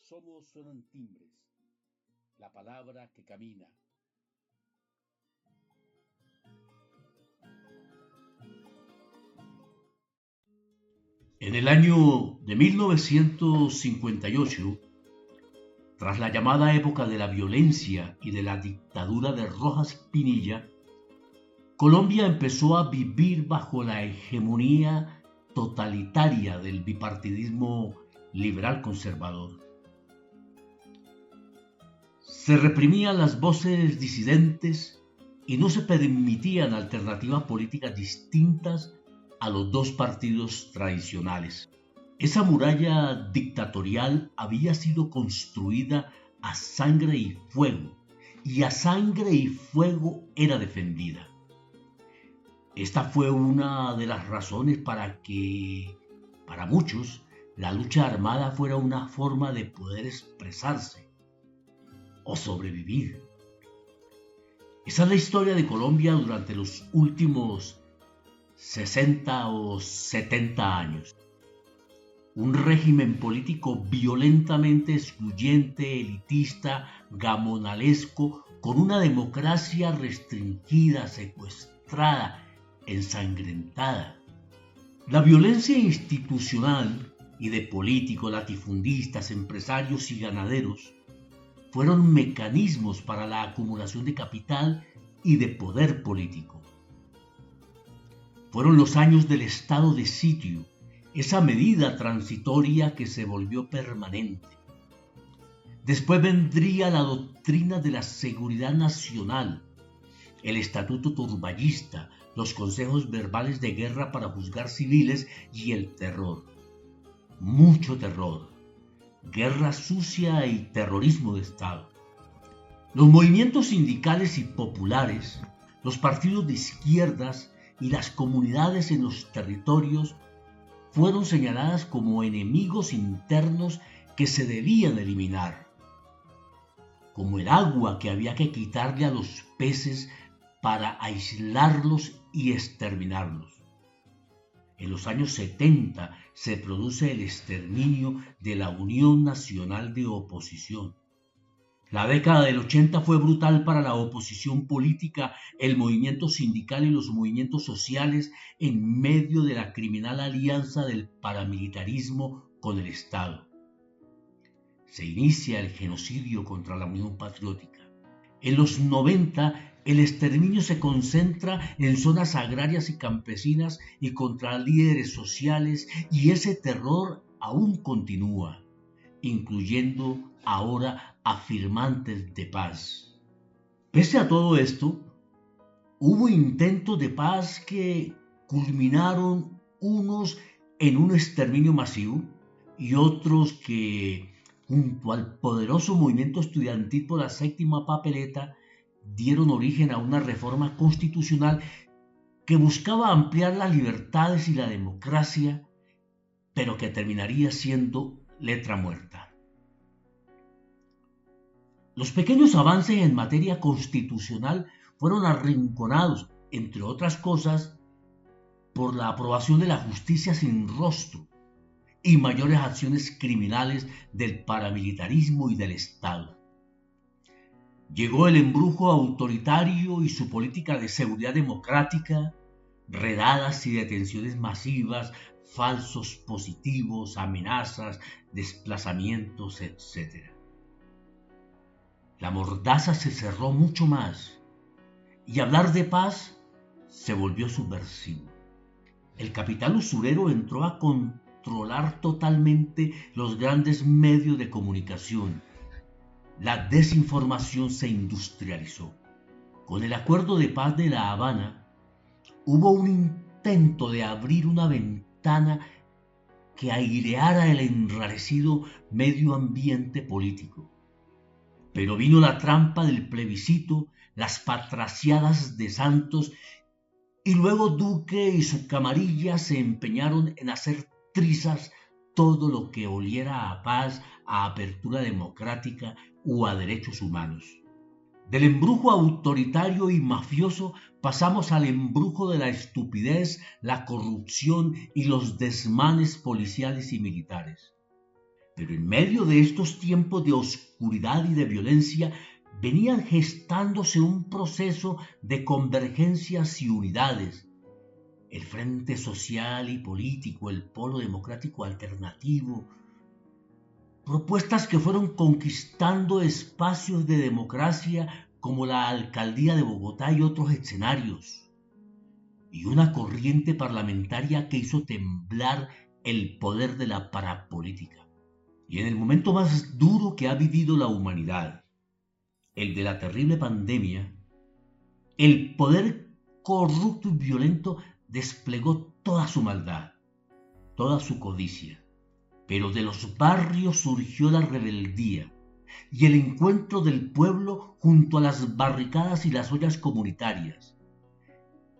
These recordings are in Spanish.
somos suenan timbres, la palabra que camina. En el año de 1958, tras la llamada época de la violencia y de la dictadura de Rojas Pinilla, Colombia empezó a vivir bajo la hegemonía totalitaria del bipartidismo liberal conservador. Se reprimían las voces disidentes y no se permitían alternativas políticas distintas a los dos partidos tradicionales. Esa muralla dictatorial había sido construida a sangre y fuego, y a sangre y fuego era defendida. Esta fue una de las razones para que, para muchos, la lucha armada fuera una forma de poder expresarse o sobrevivir. Esa es la historia de Colombia durante los últimos 60 o 70 años. Un régimen político violentamente excluyente, elitista, gamonalesco, con una democracia restringida, secuestrada, ensangrentada. La violencia institucional y de políticos, latifundistas, empresarios y ganaderos fueron mecanismos para la acumulación de capital y de poder político. Fueron los años del estado de sitio, esa medida transitoria que se volvió permanente. Después vendría la doctrina de la seguridad nacional, el estatuto turballista, los consejos verbales de guerra para juzgar civiles y el terror. Mucho terror, guerra sucia y terrorismo de Estado. Los movimientos sindicales y populares, los partidos de izquierdas y las comunidades en los territorios fueron señaladas como enemigos internos que se debían eliminar, como el agua que había que quitarle a los peces para aislarlos y exterminarlos. En los años 70 se produce el exterminio de la Unión Nacional de Oposición. La década del 80 fue brutal para la oposición política, el movimiento sindical y los movimientos sociales en medio de la criminal alianza del paramilitarismo con el Estado. Se inicia el genocidio contra la Unión Patriótica. En los 90, el exterminio se concentra en zonas agrarias y campesinas y contra líderes sociales, y ese terror aún continúa, incluyendo ahora a firmantes de paz. Pese a todo esto, hubo intentos de paz que culminaron unos en un exterminio masivo y otros que, junto al poderoso movimiento estudiantil por la séptima papeleta, dieron origen a una reforma constitucional que buscaba ampliar las libertades y la democracia, pero que terminaría siendo letra muerta. Los pequeños avances en materia constitucional fueron arrinconados, entre otras cosas, por la aprobación de la justicia sin rostro y mayores acciones criminales del paramilitarismo y del Estado. Llegó el embrujo autoritario y su política de seguridad democrática, redadas y detenciones masivas, falsos positivos, amenazas, desplazamientos, etc. La mordaza se cerró mucho más y hablar de paz se volvió subversivo. El capital usurero entró a controlar totalmente los grandes medios de comunicación. La desinformación se industrializó. Con el acuerdo de paz de La Habana, hubo un intento de abrir una ventana que aireara el enrarecido medio ambiente político. Pero vino la trampa del plebiscito, las patraciadas de Santos, y luego Duque y su camarilla se empeñaron en hacer trizas todo lo que oliera a paz, a apertura democrática o a derechos humanos. Del embrujo autoritario y mafioso pasamos al embrujo de la estupidez, la corrupción y los desmanes policiales y militares. Pero en medio de estos tiempos de oscuridad y de violencia, venían gestándose un proceso de convergencias y unidades. El Frente Social y Político, el Polo Democrático Alternativo, propuestas que fueron conquistando espacios de democracia como la Alcaldía de Bogotá y otros escenarios, y una corriente parlamentaria que hizo temblar el poder de la parapolítica. Y en el momento más duro que ha vivido la humanidad, el de la terrible pandemia, el poder corrupto y violento desplegó toda su maldad, toda su codicia. Pero de los barrios surgió la rebeldía y el encuentro del pueblo junto a las barricadas y las ollas comunitarias.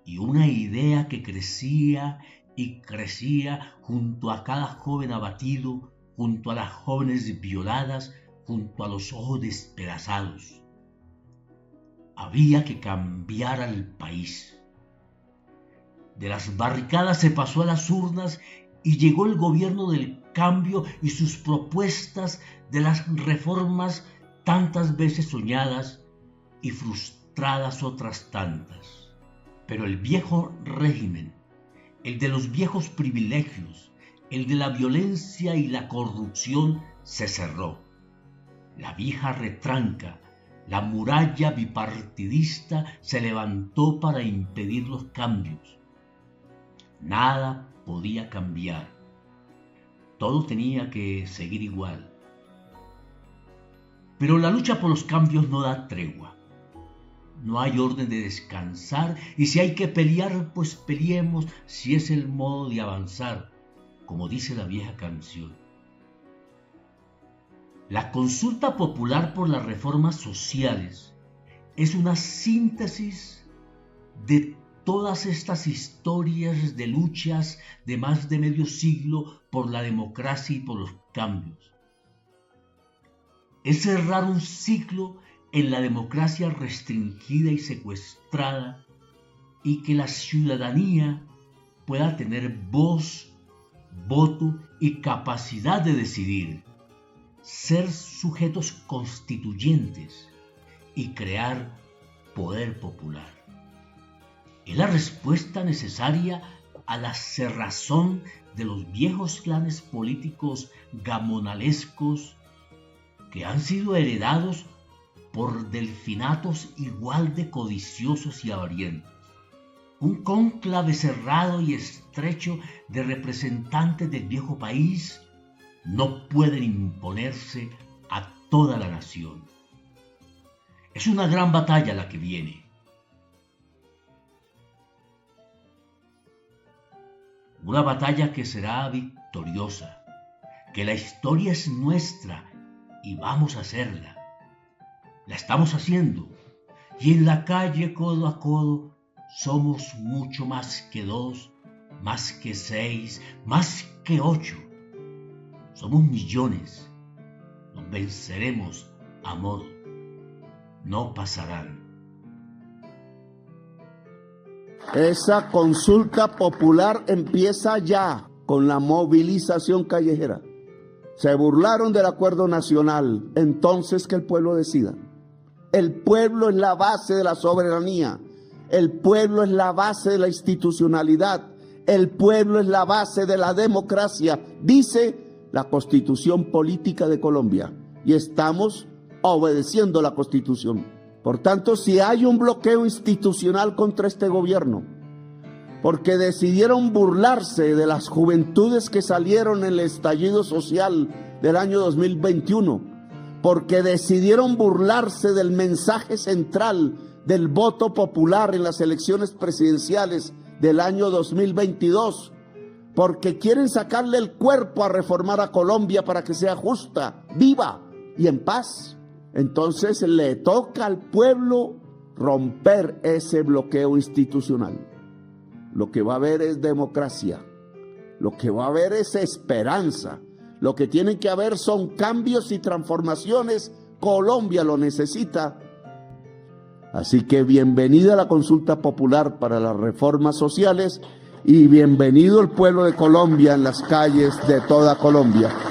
Y una idea que crecía y crecía junto a cada joven abatido, junto a las jóvenes violadas, junto a los ojos despedazados. Había que cambiar al país. De las barricadas se pasó a las urnas y llegó el gobierno del cambio y sus propuestas de las reformas tantas veces soñadas y frustradas otras tantas. Pero el viejo régimen, el de los viejos privilegios, el de la violencia y la corrupción se cerró. La vieja retranca, la muralla bipartidista se levantó para impedir los cambios. Nada podía cambiar. Todo tenía que seguir igual. Pero la lucha por los cambios no da tregua. No hay orden de descansar y si hay que pelear, pues peleemos si es el modo de avanzar, como dice la vieja canción. La consulta popular por las reformas sociales es una síntesis de todas estas historias de luchas de más de medio siglo por la democracia y por los cambios. Es cerrar un ciclo en la democracia restringida y secuestrada y que la ciudadanía pueda tener voz, voto y capacidad de decidir, ser sujetos constituyentes y crear poder popular. Es la respuesta necesaria a la cerrazón de los viejos clanes políticos gamonalescos que han sido heredados por delfinatos igual de codiciosos y avarientos. Un cónclave cerrado y estrecho de representantes del viejo país no pueden imponerse a toda la nación. Es una gran batalla la que viene. Una batalla que será victoriosa, que la historia es nuestra y vamos a hacerla. La estamos haciendo y en la calle codo a codo somos mucho más que 2, más que 6, más que 8. Somos millones. Nos venceremos a modo. No pasarán. Esa consulta popular empieza ya con la movilización callejera. Se burlaron del acuerdo nacional, entonces que el pueblo decida. El pueblo es la base de la soberanía, el pueblo es la base de la institucionalidad, el pueblo es la base de la democracia, dice la Constitución Política de Colombia, y estamos obedeciendo la Constitución. Por tanto, si hay un bloqueo institucional contra este gobierno, porque decidieron burlarse de las juventudes que salieron en el estallido social del año 2021, porque decidieron burlarse del mensaje central del voto popular en las elecciones presidenciales del año 2022, porque quieren sacarle el cuerpo a reformar a Colombia para que sea justa, viva y en paz. Entonces le toca al pueblo romper ese bloqueo institucional. Lo que va a haber es democracia, lo que va a haber es esperanza, lo que tiene que haber son cambios y transformaciones. Colombia lo necesita. Así que bienvenida a la consulta popular para las reformas sociales y bienvenido el pueblo de Colombia en las calles de toda Colombia.